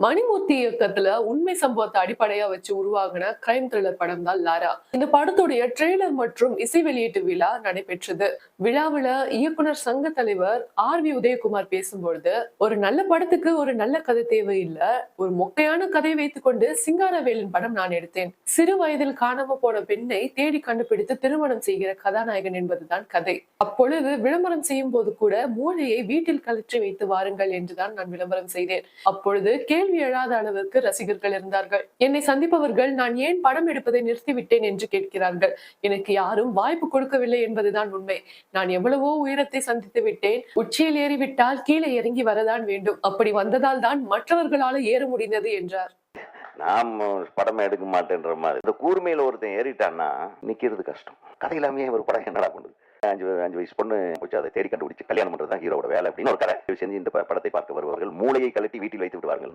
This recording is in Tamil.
மணிமூர்த்தி இயக்கத்துல உண்மை சம்பவத்தை அடிப்படையா வச்சு உருவாகின கிரைம் த்ரில்லர் படம் தான் லாரா. இந்த படத்துடைய ட்ரெய்லர் மற்றும் இசை வெளியீட்டு விழா நடைபெற்றது. விழாவுல இயக்குனர் சங்க தலைவர் ஆர் வி உதயகுமார் பேசும்பொழுது, ஒரு நல்ல படத்துக்கு ஒரு நல்ல கதை தேவையில்ல, ஒரு மொக்கையான கதையை வைத்துக் கொண்டு சிங்காரவேலன் படம் நான் எடுத்தேன். சிறு வயதில் காணாம போன பெண்ணை தேடி கண்டுபிடித்து திருமணம் செய்கிற கதாநாயகன் என்பதுதான் கதை. அப்பொழுது விளம்பரம் செய்யும் போது கூட மூளையை வீட்டில் கலற்றி வைத்து வாருங்கள் என்றுதான் நான் விளம்பரம் செய்தேன். அப்பொழுது கேள்வி எழாத அளவுக்கு ரசிகர்கள் இருந்தார்கள். என்னை சந்திப்பவர்கள் நான் ஏன் படம் எடுப்பதை நிறுத்திவிட்டேன் என்று கேட்கிறார்கள். எனக்கு யாரும் வாய்ப்பு கொடுக்கவில்லை என்பதுதான் உண்மை. நான் எவ்வளவோ உயரத்தை சந்தித்து விட்டேன். உச்சியில் ஏறிவிட்டால் கீழே இறங்கி வரதான் வேண்டும். அப்படி வந்ததால் தான் மற்றவர்களால ஏற முடிந்தது என்றார். நாம் படம் எடுக்க மாட்டேன்ற மாதிரி இந்த கூர்மையில ஒருத்தன் ஏறிட்டான்னா நிக்கிறது கஷ்டம். கதை இல்லாமே ஒரு படம் என்னடா பண்ணுது? அஞ்சு வயசு பொண்ணு போச்சு, அதை தேடி கண்டுபிடிச்சு கல்யாணம் பண்றதுதான் ஹீரோட வேலை அப்படின்னு ஒரு கதை செஞ்சு இந்த படத்தை பார்க்க வருவார்கள். மூளையை கழட்டி வீட்டில் வைத்து விடுவார்கள்.